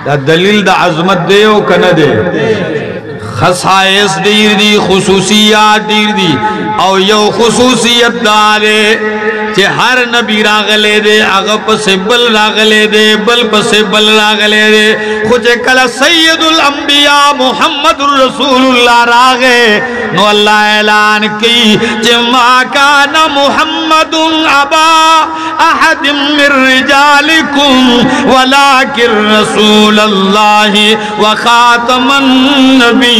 दा दलील दा अजमत दे ओ कन दे खसाइस दीर दी खुसूसियात दीर दी और यो खुसूसियत दारे कि हर नबी रागले दे आगा पसे बल रागले दे बल पसे बल रागले दे खुद कला सैयदुल अंबिया मुहम्मदुर रसूलुल्लाह रागे नो अल्लाह ऐलान की जिमा काना मुहम्मदुन अबा अहदिम मिर रिजालिकुम वलाकिर रसूलुल्लाह व खातमन नबीन।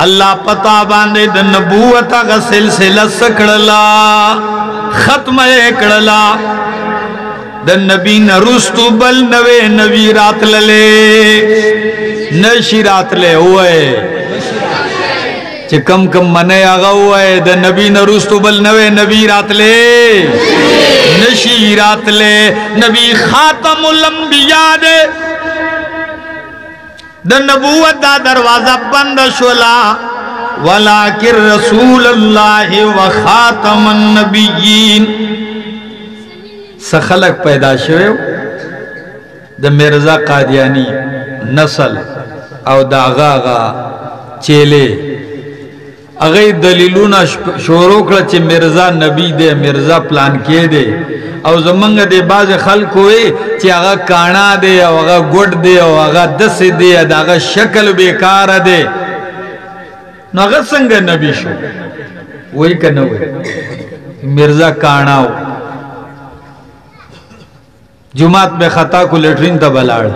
अल्लाह पता बांधे द नबूवत का सिलसिला सकड़ला खत्म एकड़ला द नबी न रुस्तु बल नवे नबी रात लले नशी रात ले हुए कम कम मने आगा हुआ है द नबी न रुस्तु बल नवे नबी रात ले नशी रात ले नबी खातमुल अंबिया दे द नबूवत दा दरवाजा बंद शोला वलाकिर रसूलुल्लाह व खातमन नबिय्यीन सखलक पैदा शुए द मिर्जा कादियानी नस्ल और दागा चेले अगई दलीलूना शोरो चे मिर्जा नबी दे मिर्जा प्लान के दे और जमंग दे बाज खल कोई चे आगा काना दे और आगा गुड दे और आगा दस दे आगा शक्ल बेकार दे नगा संग नबी शो वही करना हुए मिर्जा काना हो जुमात में खता को लेटरिन तबलाड़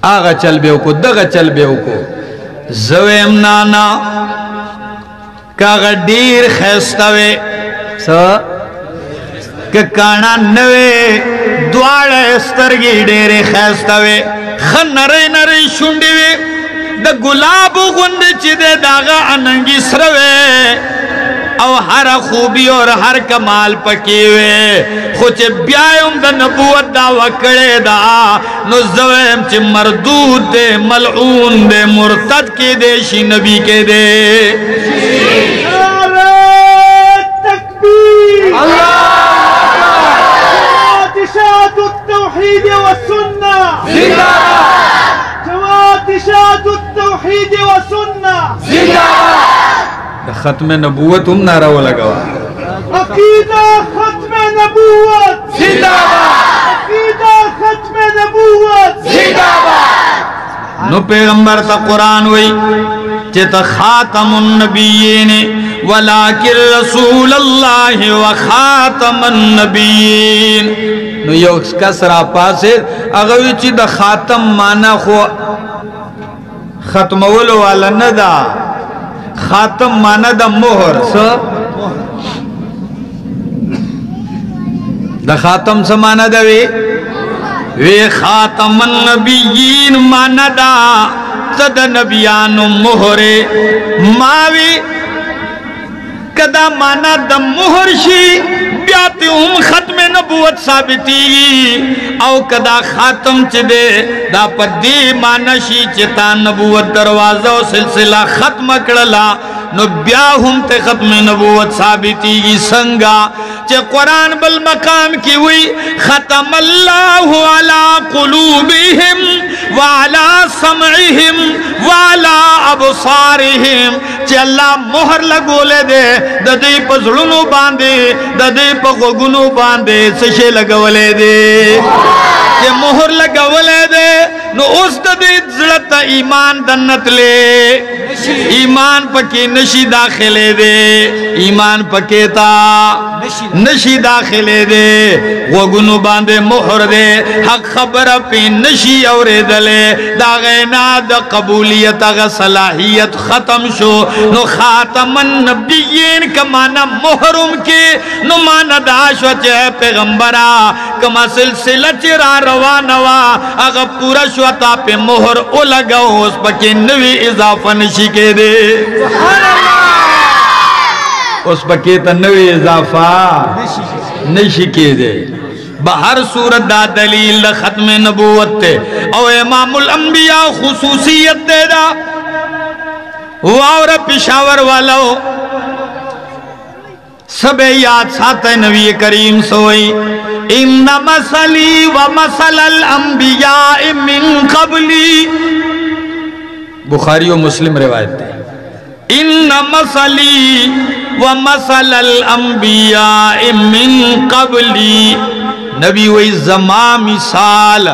आगा चल बेव को दगा चल बेव को जवेम नाना का डीर खैस्तवे स के काना नवे द्वाड़ स्तरगी डेरे खैस्तवे खन नरे नरे शुंडीवे द गुलाब गुंड चिदे दागा अनंगी सरवे और हर खूबी और हर कमाल पकीवे खुच ब्यायम द नबूवत दा वकड़े दा नुज़वेम च मरदूद दे मलऊन दे मुर्तद के दे शी नबी के दे खत्म नबूवत हम नारा वो लगावा अकीदा खत्म नबूवत जिंदाबाद अकीदा खत्म नबूवत जिंदाबाद नो पैगंबर ता कुरान वही चित खातमुन नबिय्यीन वलाकिर रसूलुल्लाह व खातमन नबिय्यीन नो यो कसरा पासे अगवी ची द खातम माना खो खत्मवलो वाला नदा खातम माना द मोहर स द खातम स माना द वे खातमन नबिय्यीन माना दा सद नबियानो मोहरे मावी कदा माना द मोहरशी ब्याते खत्म नबूवत साबिती औ कदा खातम चिदे दा पदी मानशी चिता नबूवत दरवाजा सिलसिला खत्म कड़ला नो ब्याहुम ते खत्म नबूवत साबिती संगा चे कुरान बल मकाम की हुई खत्म अल्लाहु अला कुलूबिहिम व अला समइहिम व अला अबसारिहिम चे अल्लाह मोहर लगोले दे ददे पजड़ुनु बांधे ददे पगुनु बांधे सशे लगवले दे ये मोहर लगवले दे नो उस ददे जड़ता ईमान दन्नत ले ईमान पके नशी दाखिले दे ईमान पकेता नशी दाखिले दे वगुनु बांधे मोहर दे हक खबर पे नशी और दले दागैना द कबूलियत ग सलाहियत खत्म शो नो खातमन नबिय्यीन का माना मोहरुम के नो माना दाश चे पैगंबरा कमा सिलसिला चिरा रवा नवा अगर पूरा श्वता पे मोहर ओ लगाओ उस पके नवी इजाफा नशी के दे उस पके नवी इजाफा नशी के दे बहर सूरत दा दलील दा खत्म नबूवत ते और इमामुल अंबिया खुसूसियत दे दा वावर पिशावर वालों सब याद साथ नबी करीम सोई ان مثلی و مثل الانبیاء من قبلی، بخاری و مسلم روایت ہے، ان مثلی و مثل الانبیاء من قبلی، نبی وی زمان مثال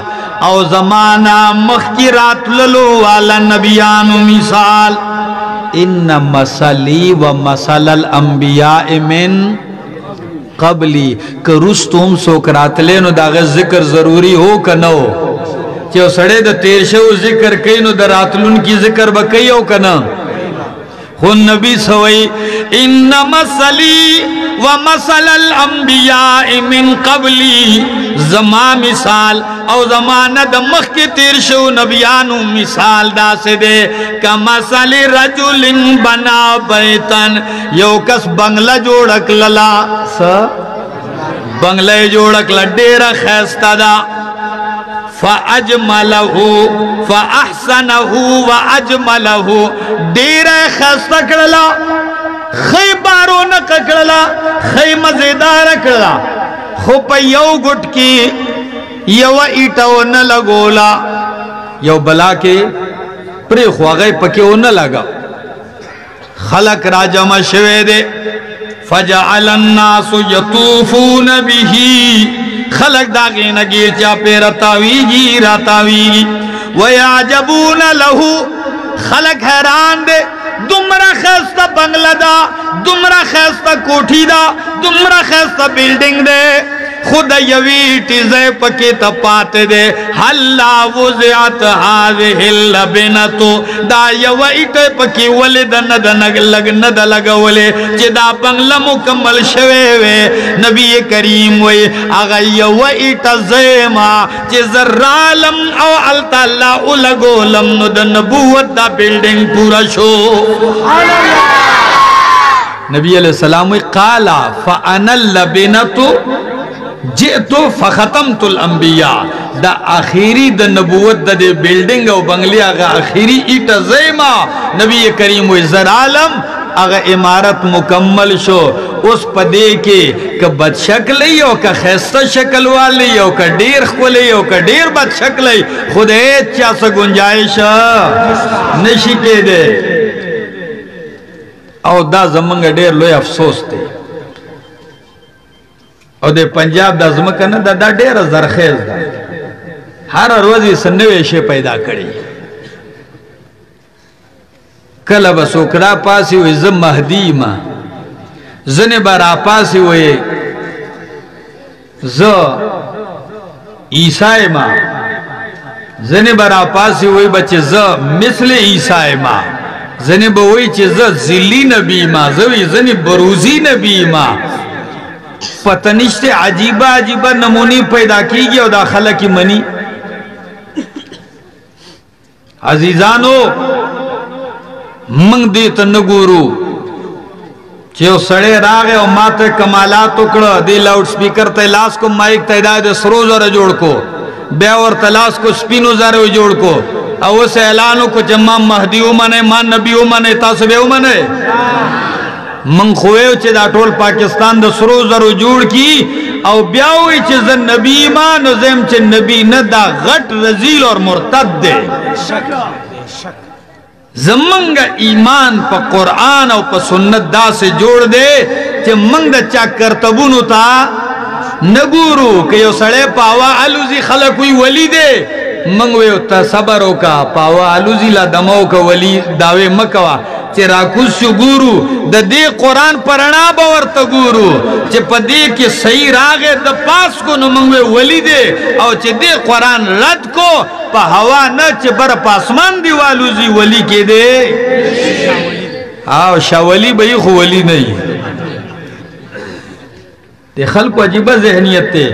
او زمانہ مخیرات للو والا نبیانو مثال، ان مثلی و مثل الانبیاء من قبلی، کہ رستم سوکرات لینو داغ ذکر ضروری ہو کنو، چیو سڑے دا تیرشو ذکر کئینو دا راتلون کی ذکر بکئیو کنا، خون نبی سوئی ان مثلی و مثل الانبیاء من قبلی، زمان مثال او زمانہ دا مخ کے تیرشو نبیانو مثال دا سے دے، کا مثل رجل بنا بیتن، یو کس بنگلہ جوڑک للا، بنگلہ جوڑک لڈیرہ خیستہ دا، فَأَجْمَلَهُ فَأَحْسَنَهُ وَأَجْمَلَهُ، دیرہ خیستہ کرلا، خی بارو نکڑلا، خی مزیدار کرلا، خوپا یو گٹ کی یو ایٹاو نلگولا، یو بلا کے پری خواغی پکیو نلگا، خلق راجم شوے دے، فَجَعَلَ النَّاسُ يَطُوفُونَ بِهِ، خلق داغی نگیر چا پہ رتاویگی رتاویگی، وَيَعْجَبُونَ لَهُ، خلق حیران دے، دمرا خیستہ بنگلہ دا، دمرا خیستہ کوٹھی دا، دمرا خیستہ بیلڈنگ دے، خود یویٹی زے پکی تپاتے دے، حَلَّا وُزِعَتْ هَذِهِ اللَّبِنَتُ، دا یویٹی پکی ولی دا ند لگا ولی، چی دا بنگلہ مکمل شوے، نبی کریم وی آگا یویٹی زیما، چی ذرالم او علتاللہ لگولم، نو دا نبوت دا بیلڈنگ پورا شو، نبی علیہ السلام وی قالا فَأَنَا اللَّبِنَتُ جئتو فختمت الانبیاء، دا آخری دا نبوت دا دے بیلڈنگ او بنگلی آگا آخری ایٹا زیما، نبی کریم و زرعالم آگا امارت مکمل شو، اس پدے کے کہ بد شکلی ہو کہ خیستہ شکل والی ہو کہ دیر خولی ہو کہ دیر بد شکلی، خود ایت چا سا گنجائش نشی کے دے، او دا زمانگا دیر لوی افسوس دے، او دے پنجاب دا زمکن دا دیر زرخیز دا، ہر روزی سنویشے پیدا کری، کل بسوکرا پاسی ہوئی زم مہدی ما، زن برا پاسی ہوئی ز عیسائی ما، زن برا پاسی ہوئی بچے ز مثل عیسائی ما، زن بوئی چی ز زلی نبی ما، زن بروزی نبی ما، پتنشتے عجیبہ عجیبہ نمونی پیدا کی گیا او داخلہ کی منی، عزیزانو منگ دیتا نگورو، چیو سڑے راگے او ماتے کمالات اکڑا، دی لاؤڈ سپیکر تیلاس کو مائک تیداد سروز اور جوڑ کو، بے اور تلاس کو سپینو زارو جوڑ کو، او سے اعلانو کو جمع مہدیو منے، مان نبیو منے، تاسبیو منے، من خویو چی دا ٹول پاکستان دا سرو زرو جوڑ کی، او بیاوی چی زن نبی ایمان و زیم چی نبی ندا غٹ رزیل اور مرتد دے، زمانگا ایمان پا قرآن او پا سنت دا سے جوڑ دے، چی منگ دا چاک کرتبونو تا نگورو، کہ یو سڑے پاوا علوزی خلقوی ولی دے، منگویو تا صبرو کا پاوا علوزی لا دمو کا ولی داوے مکوا، چی راکوز شو گورو، دا دے قرآن پرنا باورتا گورو، چی پا دے کی صحیح راگے دا پاس کو نمانگوے ولی دے، او چی دے قرآن رد کو، پا ہوا نا چی بر پاسمان دیوالوزی ولی کے دے، آو شاولی بھئی خو ولی نہیں، دے خلق عجیبہ ذہنیت تے،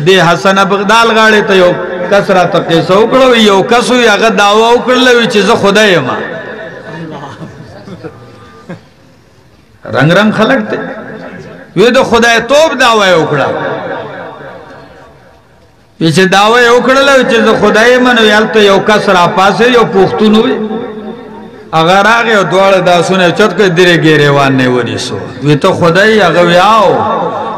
دے حسن بغدال گاڑے تا یو کس را تقیسہ اکڑوی، یو کسوی اگر دعویٰ اکڑلوی چیز خدای ما، رنگ رنگ خلق تے، یہ تو خدای توب دعوی اکڑا، پیچھے دعوی اکڑا لے چیز خدای منو یالتا یو کس را پاسے یو پوختون ہوئی، اگر آگے دوار دا سنے چت کوئی دیرے گیرے واننے ونی سو، یہ تو خدای اگوی آو،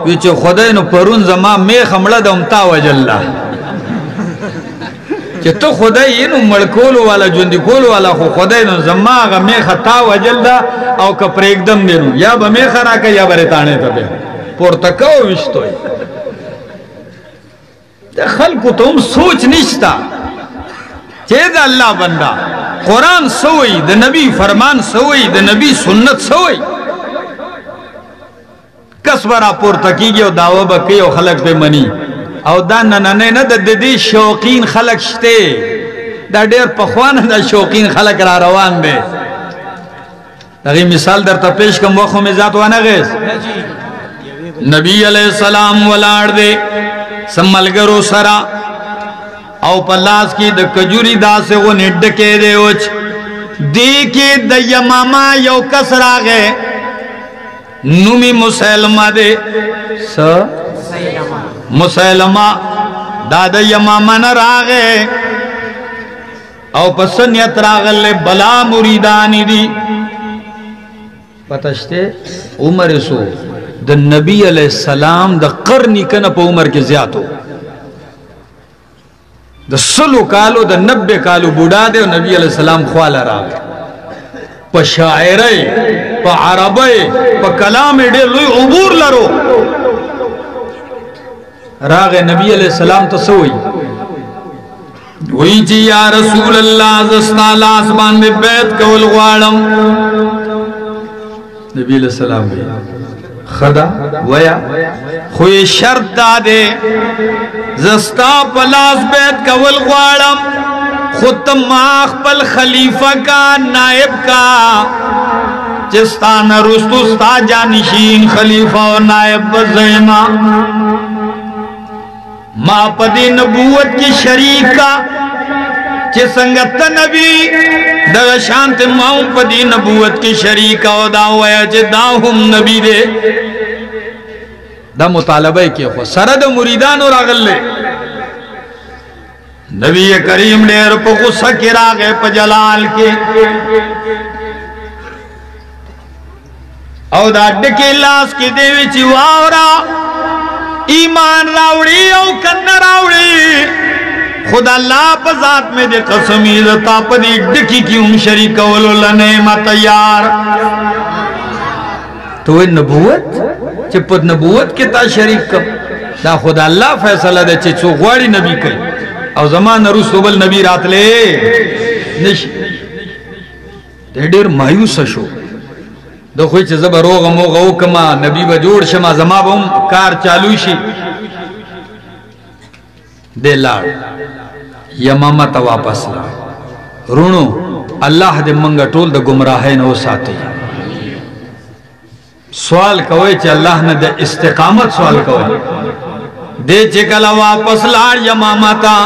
ویچه خدای نو پرون زما میخ مړه د امتا وجله چې ته خدای نو مړکولو والا ژوندي کولو والا خو خدای نو زما هغه میخه تا وجل ده او که پرېږدم دی نو یا به میخه راکړه یا به ریتاڼې ته بیا پورته کو ویشتوی د خلکو ته هم سوچ نشته چې د الله بنده قرآن سوئی د نبی فرمان سوئی د نبی سنت سوئی کس برا پورته کیږي او دعوه به کوي او خلک به مني او دا نننې نه د دې شوقین خلک شته دا ډېر پخوانه د شوقین خلک را روان دي دغه مثال درته پیش کوم وخت مې ذات ونه غیس نبی علیہ السلام ولاړ دي سملګرو سرا او پلاس کی د کجوري داسې و نډکې دی اوچ دی کې د یمامه یو کس راغې نومی مسلمه دی س مسلمه دا د یمامه نه راغې او پس نیت راغله بلا مریدانی دی پتشته عمر سو د نبی علیہ السلام د قرنی کنه په عمر کې زیاتو د سلو کالو د 90 کالو بوډا دی او نبی علیہ السلام خواله راغی په شاعری په عربی په کلام ډېر لوی عبور لرو راغی نبی علیہ السلام ته سوئی وی جی یا رسول اللہ زستا لاس باندې بیعت کول غواړم نبی علیہ السلام بھی خدا ویا خوی شرط دادے زستا پلاس بیعت کول غواړم خود ماخ پل خلیفہ کا نائب کا جستان رستو ستا جانشین خلیفہ و نائب بزیما ما پدی نبوت کی شریک کا چی سنگت نبی دا شانت ماؤں پدی نبوت کی شریک او دا ویا چی دا ہم نبی دے دا مطالبہ کی خو سرد مریدان اور آگل لے نبی کریم دیر پا غصہ کی راگے پا جلال کے او دا ڈکی لاس کی دیوی چی واورا ایمان راوڑی او کن راوڑی خدا اللہ پا ذات میں دے قسمی دتا پا دی ڈکی کی ہم شریک ولو لنیمہ تیار تو نبوت چی پا نبوت کی تا شریک کم دا خدا اللہ فیصلہ دے چی چو غواری نبی کئی او زمان رسول بل نبی رات لے نشی دے دیر مایوس شو دو خوی چی زبا روغ موغ اوکما نبی با جوڑ شما زما با هم کار چالو شی دے لار یمامت واپس لار رونو اللہ دے منگا ٹول دا گمراہی نو ساتی سوال کوئی چی اللہ نے دے استقامت سوال کوئی دے چکلا واپس لار یمامتا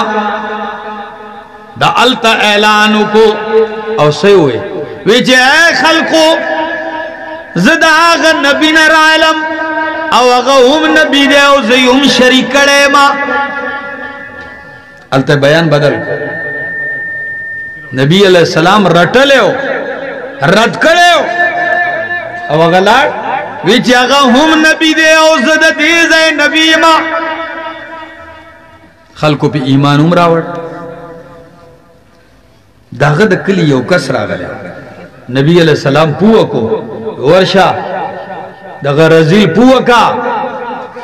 دا علتا اعلانو کو او سے ہوئے ویچے اے خلقو زد آغا نبی نر عالم او آغا ہم نبی دے او زی ہم شریک کڑے ما علتا بیان بدل نبی علیہ السلام رٹلے ہو رد کڑے ہو او آغا لار ویچے آغا ہم نبی دے او زد دیز اے نبی ما خلقو پی ایمان امراوڑ داغد کلی یو کس را گلے نبی علیہ السلام پوہ کو ورشا دغه رزیل پوکا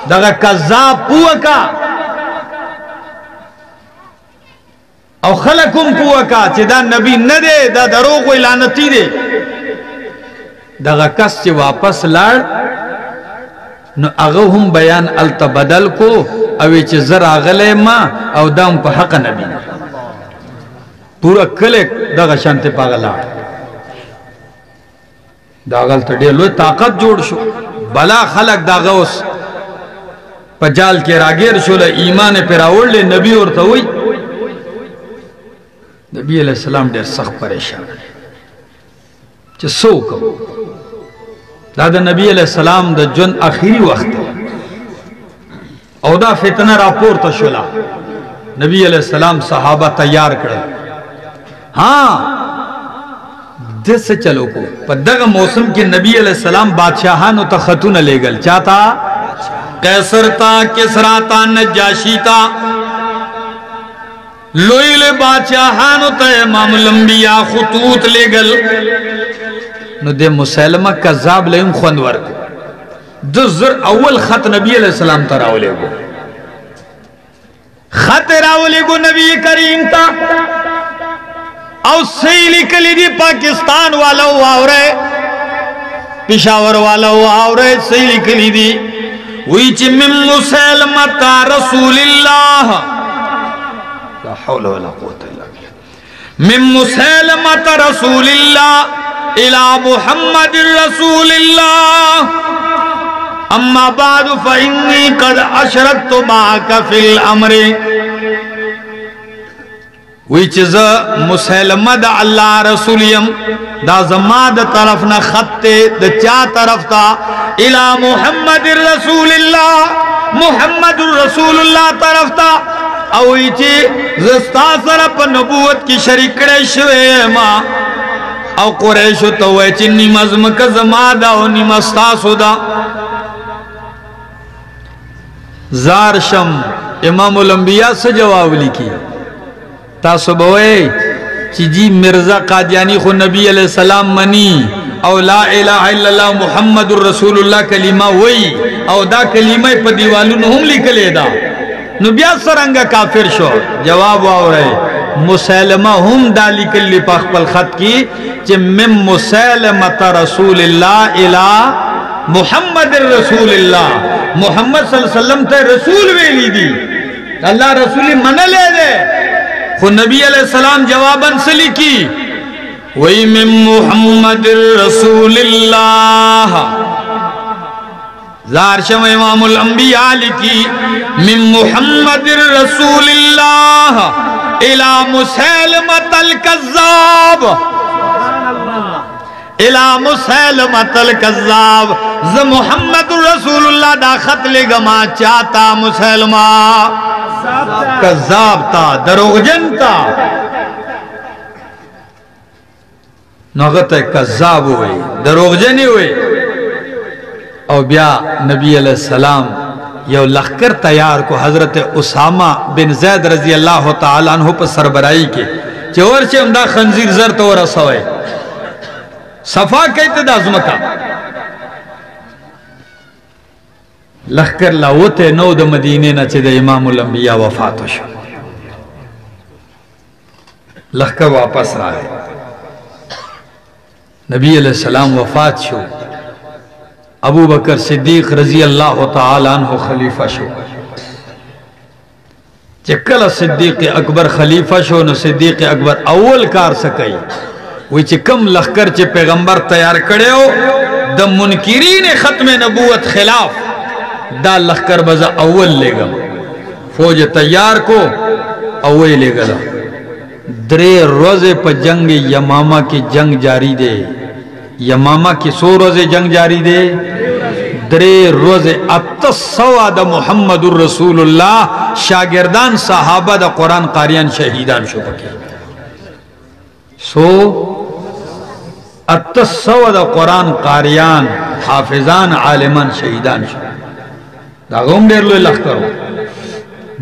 دغه کذاب پوکا او خلقم پوکا چې دا نبی نه دی دا دروغ وی لعنتی دی دغه کس چې واپس لاړ نو هغه هم بیان الته بدل کو او چې زر اغله ما او دام په حق نبی پورا کله دغه شانته پاغلا داغل تا دیر لوی طاقت جوڑ شو بلا خلق داغا اس پجال کے راگیر شو لے ایمان پر آوڑ لے نبی اور تاوئی نبی علیہ السلام دیر سخت پریشان چھ سو کم دادا نبی علیہ السلام دا جن آخری وقت او دا فتنہ راپور تا شولا نبی علیہ السلام صحابہ تیار کرے ہاں جس سے چلو کو پا دغا موسم کے نبی علیہ السلام بادشاہانو تا خطون لے گل چاہتا कैसर था, किसरा था, नजाशी था, लोइल बादशाहानो ते इमाम लंबिया खुतूत ले गल न दे मुसैलमा कज़ाब लेम खुनवर दजर अव्वल खत नबी अलैहि सलाम तरावले गो खत रावले गो नबी करीम ता और सही लिखली दी पाकिस्तान वाला आवरे पिशावर वाला आवरे सही लिखली दी वही चिमिम मुसैलमा ता रसूलिल्लाह ला हौला वला कुव्वता इल्ला बिल्लाह मिन मुसैलमा रसूलिल्लाह इला मुहम्मदिर रसूलिल्लाह अम्मा बाद फइन्नी कद अशरकतु माका फिल अम्रि वही चीज मुसैलमा दा अल्लाह रसूलियम दा जमा द तरफ न खत्ते द चा तरफ था इला मुहम्मदिर रसूलिल्लाह मुहम्मदुर रसूलुल्लाह तरफ था और जस्ता सरप नबूवत की शरीकड़े शुए माँ और कुरैश तो वे चिन्नी मज़म का जमादा और निमस्ता सुदा ज़ारशम इमामुल अंबिया से जवाब लिखी तासुबोए चिजी मिर्जा कादियानी खो नबी अलैहि सलाम मनी और ला इलाहा इल्लल्लाह मुहम्मदुर रसूलुल्लाह कलीमा वही और दा कलीमा पर दीवालू नहुम लिखले दा नुबिया सरंगा काफिर शो जवाब आओ रहे मुसैलमा हम डाली कल्ली पल खत की कि मिम मुसैलमा रसूलिल्लाह इला मुहम्मद रसूलिल्लाह मुहम्मद सल्लल्लाहु अलैहि वसल्लम ते रसूल वेली दी अल्लाह रसूली मन ले दे खु नबी अलैहि सलाम जवाबन से लिखी वही मिम मुहम्मद रसूलिल्लाह ज़ारशम इमामुल अंबिया लिखी मिन मुहम्मदिर रसूलिल्लाह इला मुसैलमतल कज़्ज़ाब इला मुसैलमतल कज़्ज़ाब ज़ मुहम्मदुर रसूलुल्लाह दा खत ले गमा चाहता मुसैलमा कज़्ज़ाब था दरोगजन था नगत कज़्ज़ाब हुए दरोगजन हुए और ब्या नबी अलैहिस्सलाम यो लश्कर तैयार को हजरत उसामा बिन जैद रजी अल्लाह तआला अन्हु पर सरबराही के चोर से उमदा खंजीर जर तो रसवे सफा कहते दाजमका लश्कर लावते नौ द मदीने न चे इमामुल अंबिया वफात हो लश्कर वापस रहे नबी अलैहिस्सलाम वफात शो अबू बकर सिद्दीक रजी अल्लाह तआला अन्हु खलीफा शो चकल सिद्दीक अकबर खलीफा शो न सिद्दीक अकबर अव्वल कार सकई वही चिकम लश्कर चे पैगंबर तैयार करे हो द मुनकिरीन खत्म नबूवत खिलाफ दा लश्कर बजा अव्वल ले गम फौज तैयार को अव्वल ले गला दरे रोजे पर जंग यमामा की जंग जारी दे यमामा की 100 रोजे जंग जारी दे दरे रोजे अत्तसवा द मुहम्मदुर रसूलुल्लाह शागिर्दान सहाबा द कुरान कारियान शहीदान शुबके सो अत्तसवा द कुरान कारियान हाफिजान आलिमान शहीदान शुब दागोम देर लो लख्तर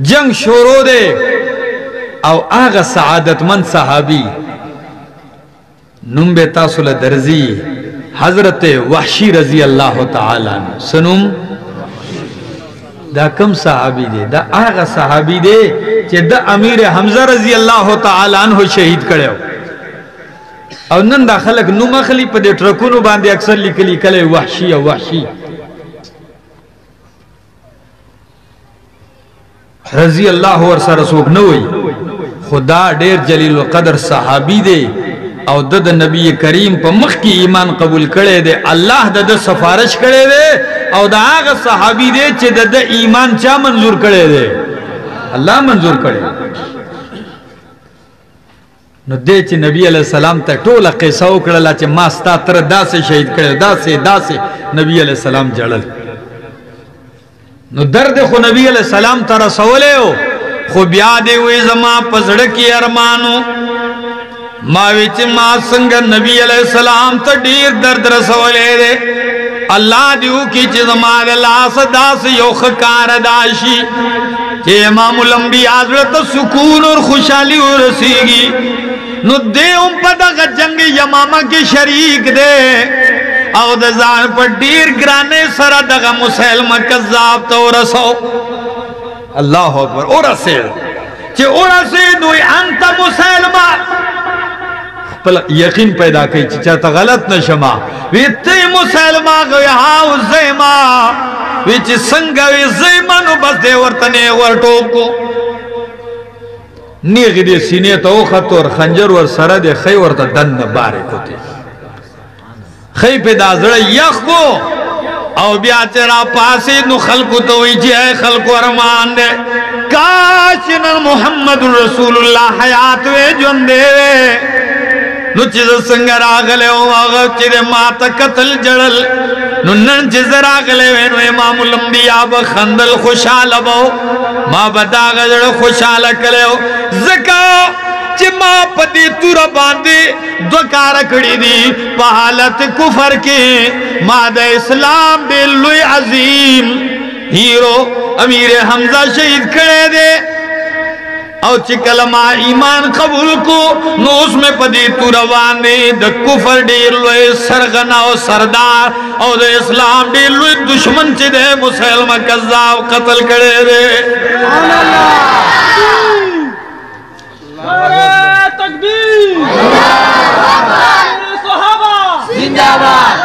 जंग शोरो दे और आगा सआदतमंद सहाबी नुम्बे तासुल दर्जी हजरत वहशी रजी अल्लाह तआला सनुम दा कम सहाबी दे दा आगा सहाबी दे चे दा अमीर हमजा रजी अल्लाह तआला अन्हु शहीद करे और नन दा खलक नुमा खली पदे ट्रकुनु बांधे अक्सर लिखली कले वहशी वहशी रजी अल्लाह और सरसूख न हुई खुदा डेर जलील कदर सहाबी दे और दद नबी करीम पर मख की ईमान कबूल करे दे अल्लाह दद सफारिश करे दे और दाग सहाबी दे चे दद ईमान चा मंजूर करे दे अल्लाह मंजूर करे न दे चे नबी अलैहि सलाम ते टोला किस्सा उकड़ला चे मास्ता तर दासे शहीद करे दासे नबी अलैहि सलाम जड़ल न दर्द खो नबी अलैहि सलाम तर सवले हो खो ब्या दे हुए जमा पजड़ की अरमानो माविच मा संग नबी अलैहि सलाम तो ढेर दर्द रसवले दे अल्लाह दियो की चिजमाद लास दास योख कार दाशी के इमामुल अंबिया हजरत सुकून और खुशहाली और रसीगी नु दे पता का जंग यमामा के शरीक दे और दजान पर डीर ग्राने सरा दगा मुसलमा कज़्ज़ाब तो रसो अल्लाह अकबर और रसे che ora se noi anta musalma पल यकीन पैदा कई चाहता गलत न शमा वित्ते मुसलमा गया हाँ ज़ैमा विच संगवे ज़ैमा नु बस दे वर्तने वर्टों को नीग दे सीने तो खत और खंजर और सरद खै और दंड बारे को थे खै पे दाज़रा यख को और ब्याचरा पासे नु खल्कु तो इजे खल्कु अरमान दे काश न मोहम्मद रसूलुल्लाह हयात वे जुंदे नुचिज संगरा गले ओ चिरे मात कतल जड़ल नुनन जिजरा गले वे नु इमामुल अंबिया ब खंदल खुशाल बो मां बता गजड़ खुशाल कले ज़का चिमा पति तुर बांधे दुकार खड़ी दी पहालत कुफर के माद इस्लाम दे लुई अजीम हीरो अमीर हमजा शहीद खड़े दे और चिकलमा ईमान कबूल को नो उसमें पदी तू रवाने द कुफर डेर लोए सरगना और सरदार और इस्लाम डेर लोए दुश्मन चे दे मुसलमान कज़्ज़ाब कत्ल करे दे तकबीर सहाबा जिंदाबाद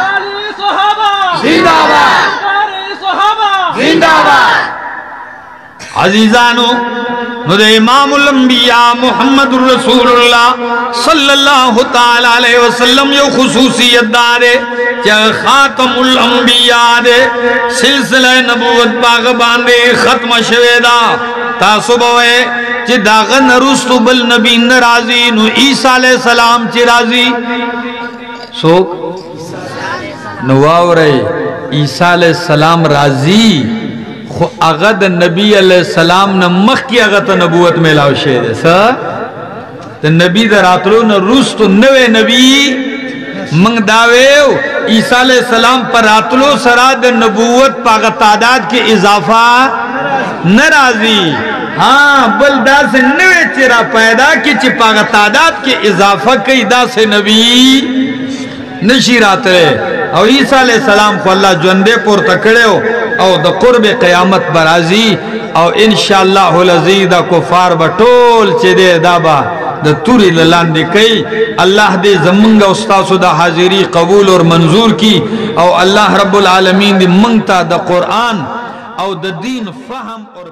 सहाबा जिंदाबाद सहाबा जिंदाबाद अजीजानो नुदे इमामुल अंबिया मुहम्मदुर रसूलुल्लाह सल्लल्लाहु ताला अलैहि वसल्लम यो खुसूसियत दारे क्या खातमुल अंबिया दे सिलसिला नबूवत बाग बांधे खत्म शवेदा तासुबवे चे दागन रुस्तु बल नबी नाराजी नु ईसा अलैहि सलाम चे राजी सो नवावरे ईसा अलैहि सलाम राजी अगद नबी अलैहिस्सलाम न मख की अगत नबूवत में लाव शेर तो नबी दरातलो न रूस तो नवे नबी मंग दावे ईसा अलैहिस्सलाम पर रातलो सराद नबूवत पाग तादाद के इजाफा नाराजी हाँ बलदा से नवे चेरा पैदा की चिपाग तादाद के इजाफा कई दा से नबी नशीरात और ईसा अलैहिस्सलाम को अल्लाह जुंदे पुर तकड़े हो और द कुर्ब क़यामत बराजी और इंशाअल्लाहुल अज़ीज़ द कुफार बटोल चेदे दाबा द तुरी ललान दे कई अल्लाह दे जमंगा उस्ताद द हाजिरी कबूल और मंजूर की और अल्लाह रब्बुल आलमीन दी मंगता द कुरान और द दीन फहम और